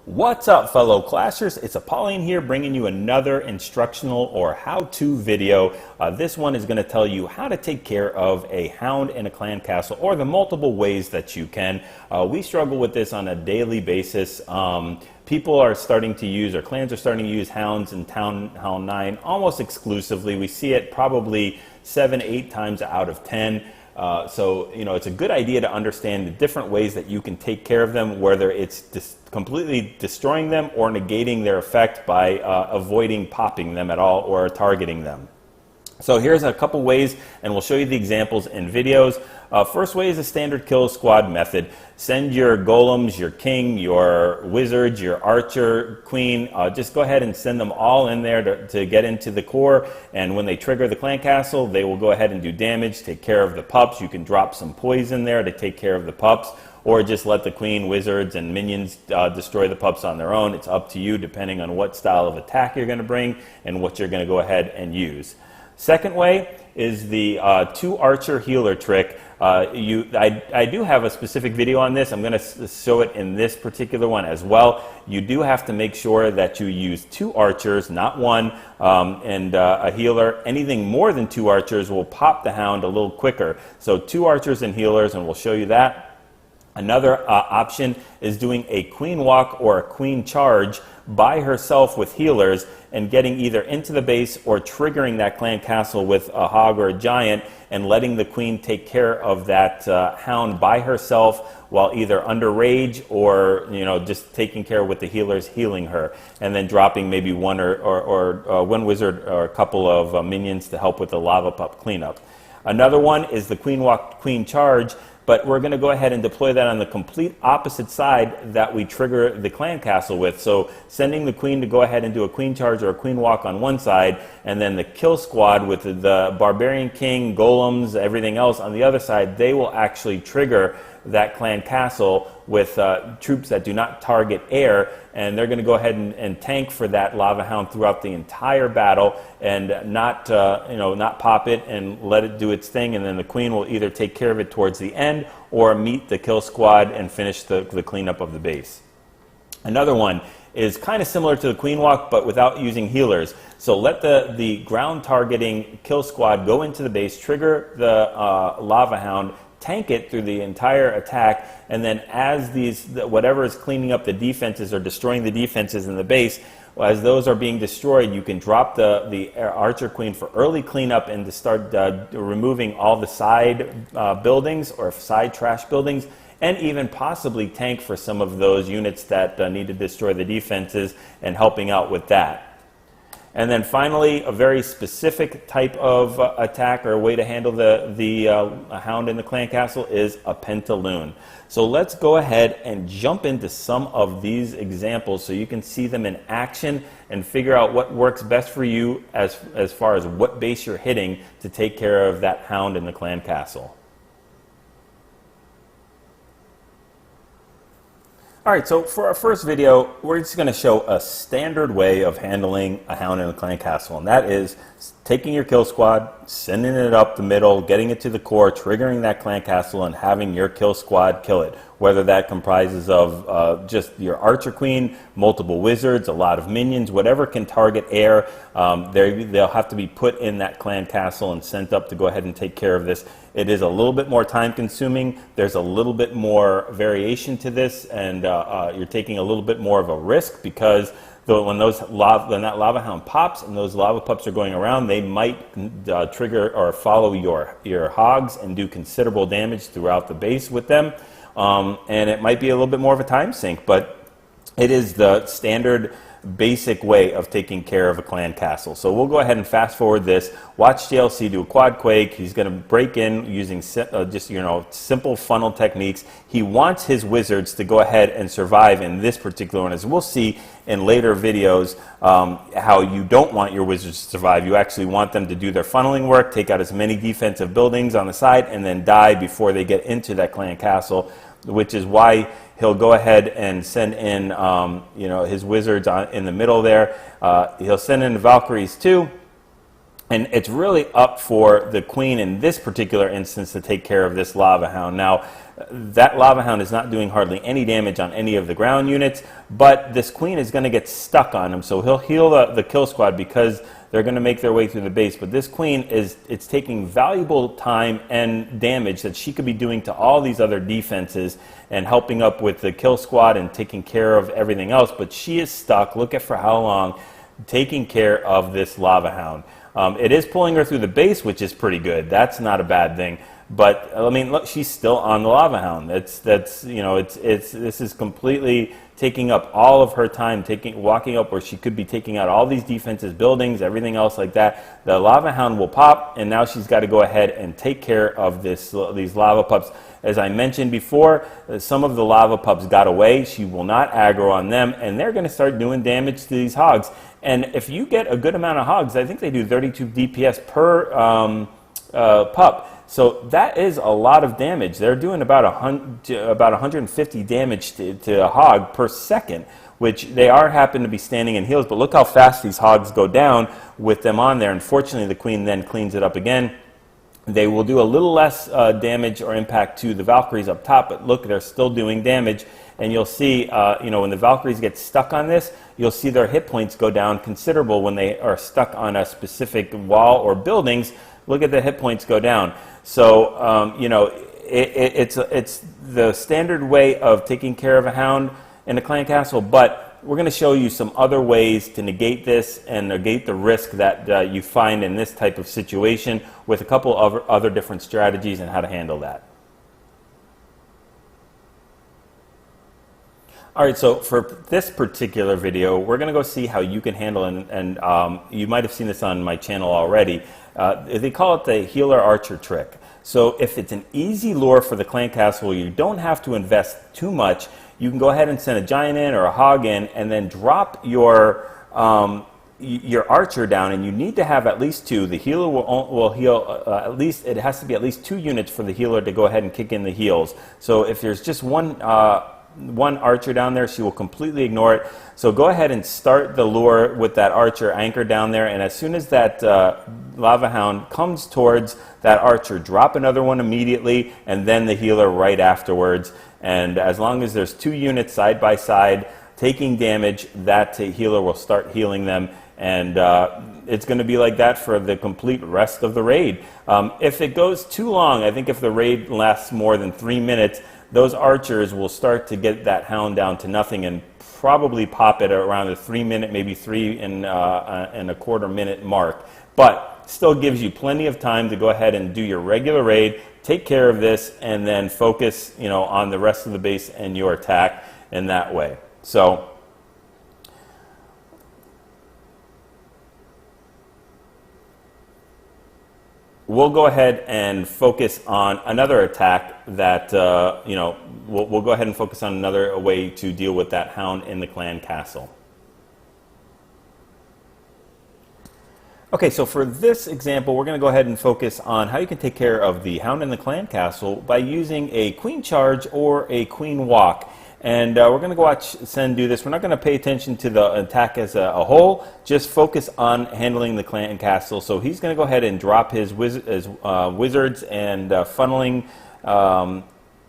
What's up, fellow Clashers? It's Apollyon here, bringing you another instructional or how-to video. This one is going to tell you how to take care of a hound in a clan castle, or the multiple ways that you can. We struggle with this on a daily basis. People are starting to use, or clans are starting to use hounds in Town Hall 9 almost exclusively. We see it probably 7-8 times out of 10. So, it's a good idea to understand the different ways that you can take care of them, whether it's completely destroying them or negating their effect by avoiding popping them at all or targeting them. So here's a couple ways, and we'll show you the examples in videos. First way is a standard kill squad method. Send your golems, your king, your wizards, your archer, queen. Just go ahead and send them all in there to get into the core. And when they trigger the clan castle, they will go ahead and do damage, take care of the pups. You can drop some poison there to take care of the pups, or just let the queen, wizards, and minions destroy the pups on their own. It's up to you depending on what style of attack you're going to bring and what you're going to go ahead and use. Second way is the two archer healer trick. I do have a specific video on this. I'm going to show it in this particular one as well. You do have to make sure that you use two archers, not one, and a healer. Anything more than two archers will pop the hound a little quicker. So two archers and healers, and we'll show you that. Another option is doing a queen walk or a queen charge by herself with healers and getting either into the base or triggering that clan castle with a hog or a giant and letting the queen take care of that hound by herself while either under rage or just taking care with the healers healing her, and then dropping maybe one or one wizard or a couple of minions to help with the lava pup cleanup. Another one is the queen walk, queen charge, but we're going to go ahead and deploy that on the complete opposite side that we trigger the clan castle with. So sending the queen to go ahead and do a queen charge or a queen walk on one side, and then the kill squad with the barbarian king, golems, everything else on the other side, they will actually trigger that clan castle with troops that do not target air, and they're going to go ahead and tank for that lava hound throughout the entire battle and not pop it and let it do its thing, and then the queen will either take care of it towards the end or meet the kill squad and finish the cleanup of the base. Another one is kind of similar to the queen walk, but without using healers. So let the ground targeting kill squad go into the base, trigger the lava hound, tank it through the entire attack, and then as whatever is cleaning up the defenses or destroying the defenses in the base, as those are being destroyed, you can drop the archer queen for early cleanup and to start removing all the side buildings or side trash buildings, and even possibly tank for some of those units that need to destroy the defenses and helping out with that. And then finally, a very specific type of attack or a way to handle the hound in the clan castle is a Pentaloon. So let's go ahead and jump into some of these examples so you can see them in action and figure out what works best for you as far as what base you're hitting to take care of that hound in the clan castle. Alright, so for our first video, we're just going to show a standard way of handling a hound in a clan castle, and that is taking your kill squad, sending it up the middle, getting it to the core, triggering that clan castle, and having your kill squad kill it. Whether that comprises of just your archer queen, multiple wizards, a lot of minions, whatever can target air, they'll have to be put in that clan castle and sent up to go ahead and take care of this. It is a little bit more time consuming. There's a little bit more variation to this, and you're taking a little bit more of a risk because when that lava hound pops and those lava pups are going around, they might trigger or follow your hogs and do considerable damage throughout the base with them. And it might be a little bit more of a time sink, but it is the standard basic way of taking care of a clan castle. So we'll go ahead and fast forward this. Watch JLC do a quad quake. He's going to break in using simple funnel techniques. He wants his wizards to go ahead and survive in this particular one, as we'll see in later videos how you don't want your wizards to survive. You actually want them to do their funneling work, take out as many defensive buildings on the side, and then die before they get into that clan castle, which is why he'll go ahead and send in his wizards in the middle there. He'll send in the Valkyries too, And it's really up for the queen in this particular instance to take care of this Lava Hound. Now, that Lava Hound is not doing hardly any damage on any of the ground units, but this queen is going to get stuck on him. So he'll heal the kill squad because they're going to make their way through the base. But this queen it's taking valuable time and damage that she could be doing to all these other defenses and helping up with the kill squad and taking care of everything else. But she is stuck. Look at for how long, taking care of this Lava Hound. It is pulling her through the base, which is pretty good. That's not a bad thing. But I mean, look, she's still on the Lava Hound. This is completely taking up all of her time, walking up where she could be taking out all these defenses, buildings, everything else like that. The Lava Hound will pop, and now she's got to go ahead and take care of these lava pups. As I mentioned before, some of the lava pups got away. She will not aggro on them, and they're going to start doing damage to these hogs. And if you get a good amount of hogs, I think they do 32 DPS per pup. So that is a lot of damage. They're doing about 150 damage to a hog per second, which they happen to be standing in heals. But look how fast these hogs go down with them on there. Unfortunately, the queen then cleans it up again. They will do a little less damage or impact to the Valkyries up top, but look, they're still doing damage. And you'll see, when the Valkyries get stuck on this, you'll see their hit points go down considerable when they are stuck on a specific wall or buildings. Look at the hit points go down. So, it's the standard way of taking care of a hound in a clan castle, but we're going to show you some other ways to negate this and negate the risk that you find in this type of situation with a couple of other different strategies and how to handle that. All right, so for this particular video, we're going to go see how you can handle, and you might have seen this on my channel already. They call it the healer archer trick. So if it's an easy lure for the clan castle, you don't have to invest too much. You can go ahead and send a giant in or a hog in, and then drop your archer down, and you need to have at least two. The healer will heal at least, it has to be at least 2 units for the healer to go ahead and kick in the heals. So if there's just one archer down there, she will completely ignore it. So go ahead and start the lure with that archer anchored down there, and as soon as that Lava Hound comes towards that archer, drop another one immediately, and then the healer right afterwards. And as long as there's 2 units side by side taking damage, that healer will start healing them, and it's going to be like that for the complete rest of the raid. If it goes too long, I think if the raid lasts more than 3 minutes, those archers will start to get that hound down to nothing and probably pop it around the 3 minute, maybe 3 and a quarter minute mark. But still gives you plenty of time to go ahead and do your regular raid, take care of this, and then focus, on the rest of the base and your attack in that way. So we'll go ahead and focus on another attack that, we'll go ahead and focus on another way to deal with that hound in the clan castle. Okay, so for this example, we're going to go ahead and focus on how you can take care of the hound in the clan castle by using a queen charge or a queen walk. And we're going to go watch Sen do this. We're not going to pay attention to the attack as a whole, just focus on handling the clan castle. So he's going to go ahead and drop his wizards and funneling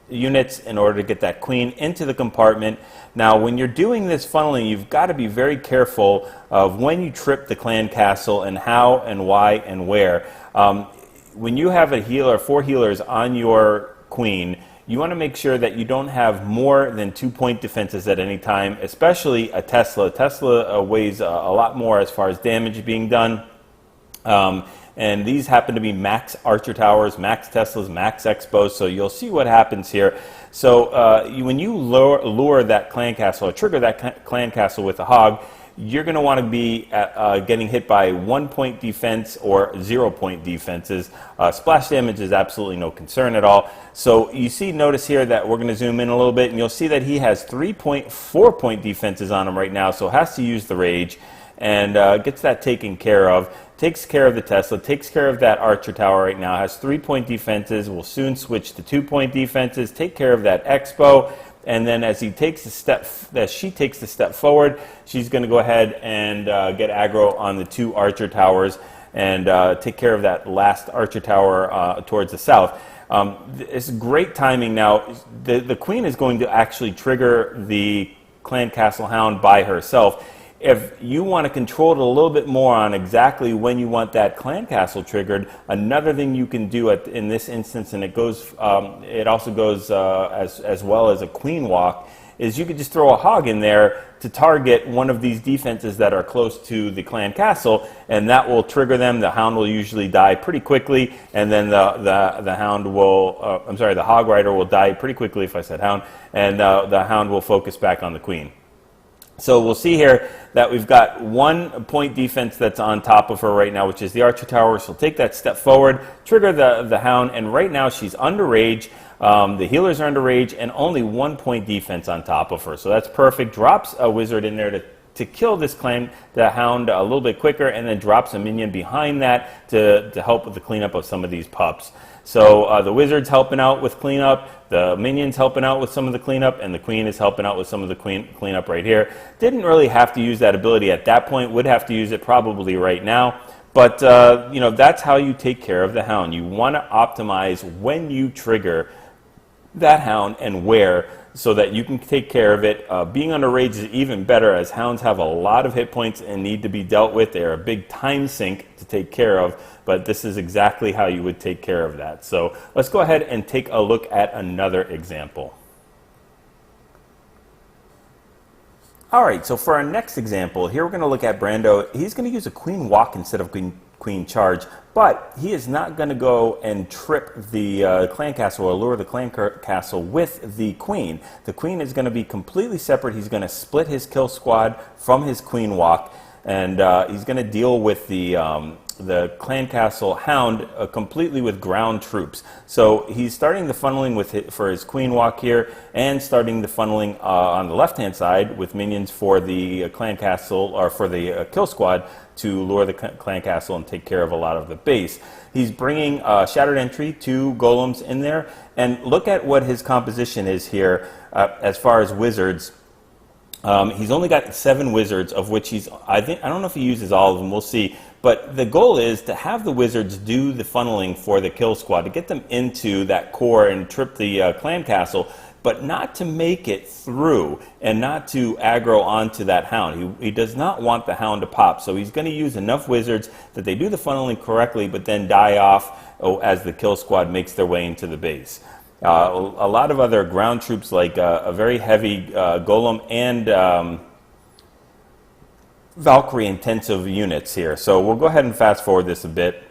units in order to get that queen into the compartment. Now, when you're doing this funneling, you've got to be very careful of when you trip the clan castle and how and why and where. When you have a healer, 4 healers on your queen, you want to make sure that you don't have more than 2-point defenses at any time, especially a Tesla. Tesla weighs a lot more as far as damage being done. And these happen to be max Archer Towers, max Teslas, max Expos, so you'll see what happens here. So when you lure that clan castle, or trigger that clan castle with a hog, you're going to want to be getting hit by 1-point defense or 0-point defenses. Splash damage is absolutely no concern at all. So you notice here that we're going to zoom in a little bit, and you'll see that he has 4-point defenses on him right now, so has to use the rage, and gets that taken care of. Takes care of the Tesla, takes care of that Archer Tower right now, has 3-point defenses, will soon switch to 2-point defenses, take care of that Expo, and then as she takes the step forward, she's going to go ahead and get aggro on the 2 Archer Towers. and take care of that last archer tower towards the south. It's great timing now. The queen is going to actually trigger the clan castle hound by herself. If you want to control it a little bit more on exactly when you want that clan castle triggered, another thing you can do in this instance, and it also goes as well as a queen walk, is you could just throw a hog in there to target one of these defenses that are close to the clan castle, and that will trigger them. The hound will usually die pretty quickly, and then the hound will, the hog rider will die pretty quickly if I said hound, and the hound will focus back on the queen. So we'll see here that we've got 1 point defense that's on top of her right now, which is the archer tower. She'll take that step forward, trigger the hound, and right now she's under rage. The healers are under rage, and only 1 point defense on top of her. So that's perfect. Drops a wizard in there to kill this the hound a little bit quicker, and then drops a minion behind that to help with the cleanup of some of these pups. So the wizard's helping out with cleanup, the minion's helping out with some of the cleanup, and the queen is helping out with some of the cleanup right here. Didn't really have to use that ability at that point, would have to use it probably right now. But you know, that's how you take care of the hound. You want to optimize when you trigger that hound and where, so that you can take care of it. Being under rage is even better, as hounds have a lot of hit points and need to be dealt with. They're a big time sink to take care of, but this is exactly how you would take care of that. So let's go ahead and take a look at another example. All right, so for our next example, here we're going to look at Brando. He's going to use a queen walk instead of queen charge, but he is not going to go and trip the clan castle or lure the clan castle with the queen. The queen is going to be completely separate. He's going to split his kill squad from his queen walk, and he's going to deal with the clan castle hound completely with ground troops. So he's starting the funneling for his queen walk here, and starting the funneling on the left hand side with minions for the clan castle, or for the kill squad, to lure the clan castle and take care of a lot of the base. He's bringing Shattered Entry, 2 golems in there, and look at what his composition is here as far as wizards. He's only got 7 wizards, of which I don't know if he uses all of them, we'll see. But the goal is to have the wizards do the funneling for the kill squad, to get them into that core and trip the clan castle, but not to make it through and not to aggro onto that hound. He does not want the hound to pop, so he's going to use enough wizards that they do the funneling correctly, but then die off as the kill squad makes their way into the base. A lot of other ground troops, like a very heavy golem and Valkyrie intensive units here. So we'll go ahead and fast forward this a bit.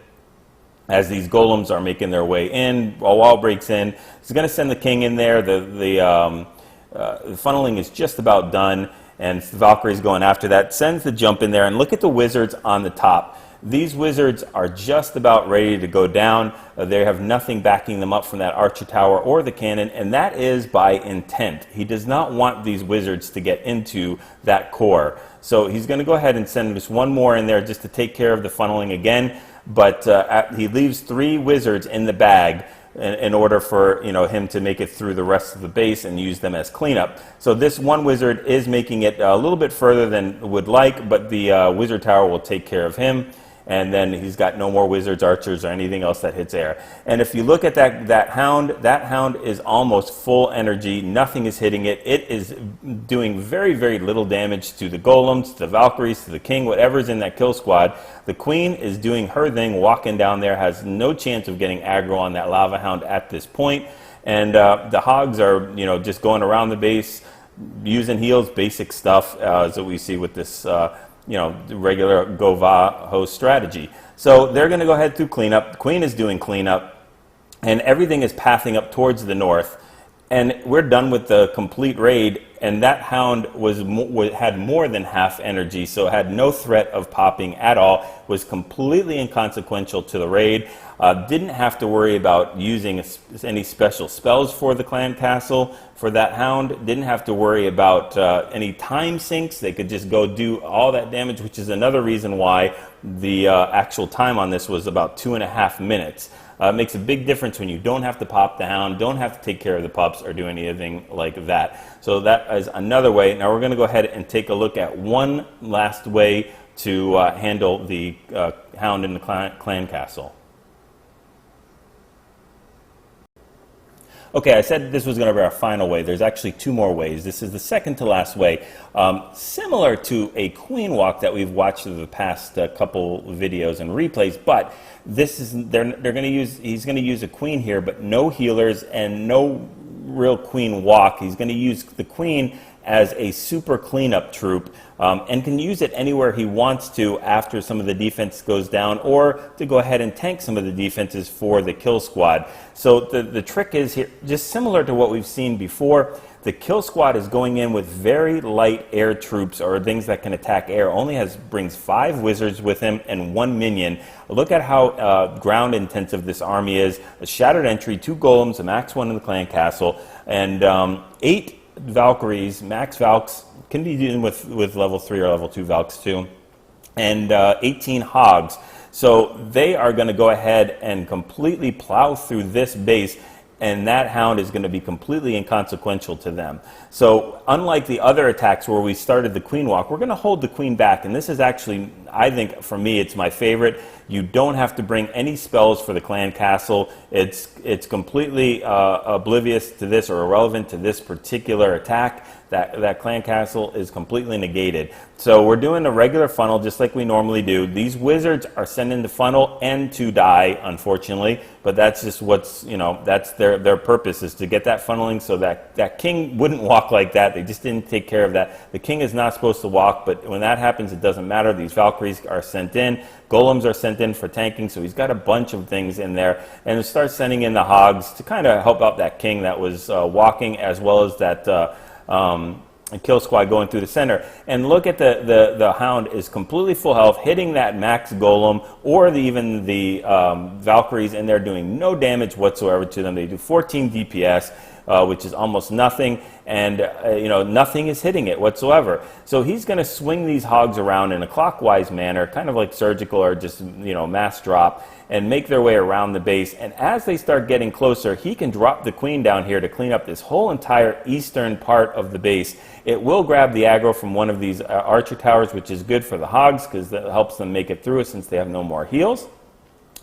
As these golems are making their way in, a wall breaks in. He's going to send the king in there. The funneling is just about done, and Valkyrie's going after that. Sends the jump in there, and look at the wizards on the top. These wizards are just about ready to go down. They have nothing backing them up from that archer tower or the cannon, and that is by intent. He does not want these wizards to get into that core. So he's going to go ahead and send just 1 more in there just to take care of the funneling again. But he leaves 3 wizards in the bag in order for him to make it through the rest of the base and use them as cleanup. So this 1 wizard is making it a little bit further than would like, but the wizard tower will take care of him. And then he's got no more wizards, archers, or anything else that hits air. And if you look at that hound is almost full energy. Nothing is hitting it. It is doing very, very little damage to the golems, to the Valkyries, to the king, whatever's in that kill squad. The queen is doing her thing, walking down there, has no chance of getting aggro on that Lava Hound at this point. And the hogs are, just going around the base, using heals, basic stuff, as we see with this the regular Gova host strategy. So they're going to go ahead through cleanup. The queen is doing cleanup, and everything is pathing up towards the north. And we're done with the complete raid, and that hound had more than half energy, so it had no threat of popping at all, was completely inconsequential to the raid. Didn't have to worry about using any special spells for the clan castle for that hound. Didn't have to worry about any time sinks. They could just go do all that damage, which is another reason why the actual time on this was about 2.5 minutes. It makes a big difference when you don't have to pop the hound, don't have to take care of the pups or do anything like that. So that is another way. Now we're going to go ahead and take a look at one last way to handle the hound in the clan castle. Okay, I said this was going to be our final way. There's actually two more ways. This is the second to last way. Similar to a queen walk that we've watched over the past couple videos and replays, but this is he's going to use a queen here, but no healers and no real queen walk. He's going to use the queen as a super cleanup troop, and can use it anywhere he wants to after some of the defense goes down, or to go ahead and tank some of the defenses for the kill squad. So the trick is here, just similar to what we've seen before, the kill squad is going in with very light air troops or things that can attack air. Only brings 5 wizards with him and 1 minion. Look at how ground intensive this army is. A shattered entry, 2 golems, a max 1 in the clan castle, and 8 Valkyries, max Valks, can be dealing with level 3 or level 2 Valks too, and 18 Hogs. So they are going to go ahead and completely plow through this base, and that hound is going to be completely inconsequential to them. So unlike the other attacks where we started the queen walk, we're going to hold the queen back, and this is actually, I think, for me, it's my favorite. You don't have to bring any spells for the clan castle. It's completely oblivious to this or irrelevant to this particular attack. That clan castle is completely negated. So we're doing a regular funnel just like we normally do. These wizards are sending the funnel and to die, unfortunately, but that's just what's, that's their purpose, is to get that funneling so that king wouldn't walk like that. They just didn't take care of that. The king is not supposed to walk, but when that happens, it doesn't matter. These Valkyries are sent in. Golems are sent in for tanking, so he's got a bunch of things in there. And it starts sending in the Hogs to kind of help out that king that was walking, as well as that kill squad going through the center. And look at the hound is completely full health, hitting that max golem, or even the Valkyries, and they're doing no damage whatsoever to them. They do 14 DPS, which is almost nothing, and nothing is hitting it whatsoever. So he's going to swing these Hogs around in a clockwise manner, kind of like surgical or just mass drop, and make their way around the base. And as they start getting closer, he can drop the queen down here to clean up this whole entire eastern part of the base. It will grab the aggro from one of these archer towers, which is good for the Hogs because that helps them make it through it since they have no more heals.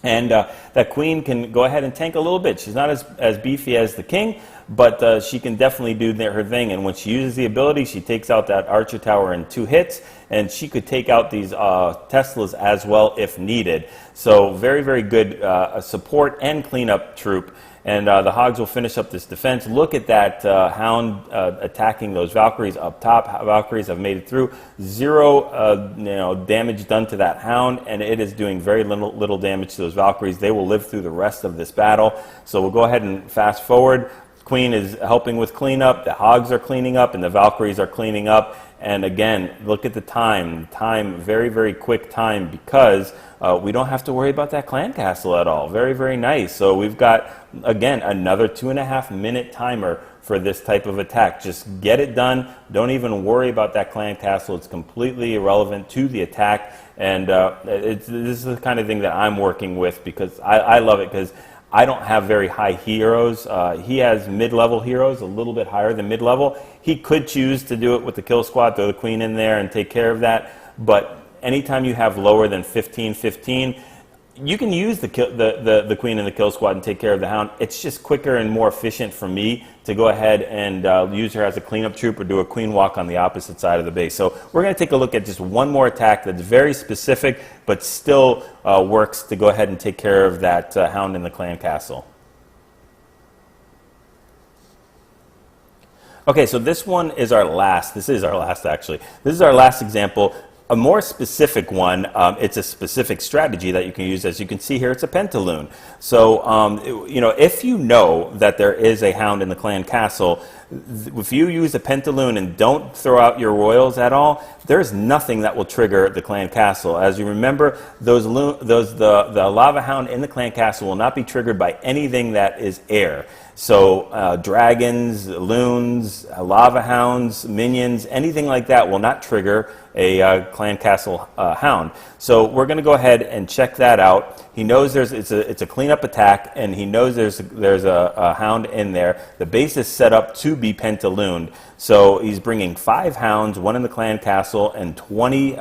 And that queen can go ahead and tank a little bit. She's not as beefy as the king, but she can definitely do her thing. And when she uses the ability, she takes out that archer tower in 2 hits, and she could take out these Teslas as well if needed. So very, very good support and cleanup troop. And the Hogs will finish up this defense. Look at that hound attacking those Valkyries up top. Valkyries have made it through. 0 damage done to that hound, and it is doing very little damage to those Valkyries. They will live through the rest of this battle. So we'll go ahead and fast forward. Queen is helping with cleanup. The Hogs are cleaning up, and the Valkyries are cleaning up. And again, look at the time. Very, very quick time, because we don't have to worry about that clan castle at all. Very, very nice. So we've got, again, another 2.5 minute timer for this type of attack. Just get it done. Don't even worry about that clan castle. It's completely irrelevant to the attack. And this is the kind of thing that I'm working with, because I love it, because I don't have very high heroes. He has mid-level heroes, a little bit higher than mid-level. He could choose to do it with the kill squad, throw the queen in there and take care of that. But anytime you have lower than 15, you can use the queen in the kill squad and take care of the hound. It's just quicker and more efficient for me to go ahead and use her as a cleanup troop or do a queen walk on the opposite side of the base. So we're going to take a look at just one more attack that's very specific, but still works to go ahead and take care of that hound in the clan castle. Okay, so this one is our last. This is our last, actually. This is our last example. A more specific one, it's a specific strategy that you can use. As you can see here, it's a Pentaloon. So, if you know that there is a hound in the clan castle, if you use a Pentaloon and don't throw out your royals at all, there's nothing that will trigger the clan castle. As you remember, the Lava Hound in the clan castle will not be triggered by anything that is air. So dragons, loons, lava hounds, minions, anything like that will not trigger a clan castle hound. So we're going to go ahead and check that out. He knows it's a cleanup attack, and he knows there's a hound in there. The base is set up to be Pentalooned. So he's bringing 5 hounds, 1 in the clan castle, and 20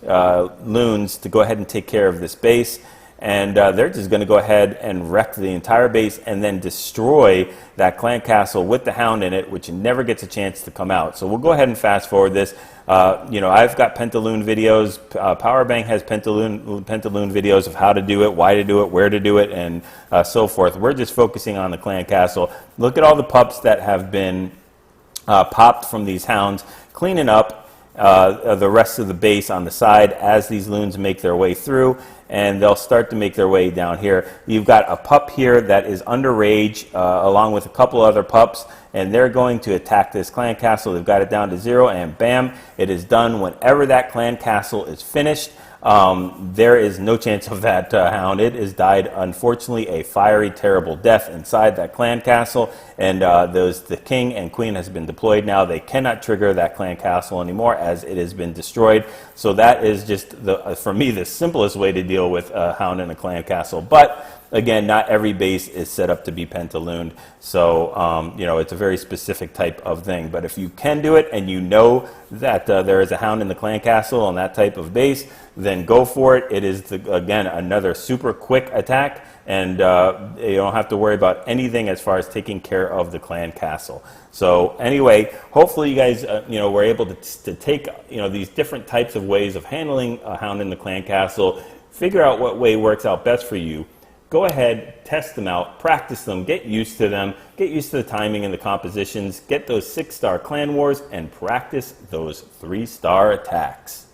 loons to go ahead and take care of this base. And they're just going to go ahead and wreck the entire base and then destroy that clan castle with the hound in it, which never gets a chance to come out. So we'll go ahead and fast forward this. You know, I've got Pentaloon videos. Powerbank has Pentaloon videos of how to do it, why to do it, where to do it, and so forth. We're just focusing on the clan castle. Look at all the pups that have been popped from these hounds, cleaning up the rest of the base on the side as these loons make their way through, and they'll start to make their way down here. You've got a pup here that is underage along with a couple other pups, and they're going to attack this clan castle. They've got it down to 0, and bam, it is done. Whenever that clan castle is finished, there is no chance of that hound. It has died, unfortunately, a fiery, terrible death inside that clan castle, and the king and queen has been deployed now. They cannot trigger that clan castle anymore as it has been destroyed. So that is just, for me, the simplest way to deal with a hound in a clan castle. But again, not every base is set up to be Pentalooned, so you know, it's a very specific type of thing. But if you can do it and you know that there is a hound in the clan castle on that type of base, then go for it. It is, again, another super quick attack, and you don't have to worry about anything as far as taking care of the clan castle. So anyway, hopefully you guys you know, were able to take, you know, these different types of ways of handling a hound in the clan castle, figure out what way works out best for you. Go ahead, test them out, practice them, get used to them, get used to the timing and the compositions, get those 6-star clan wars, and practice those 3-star attacks.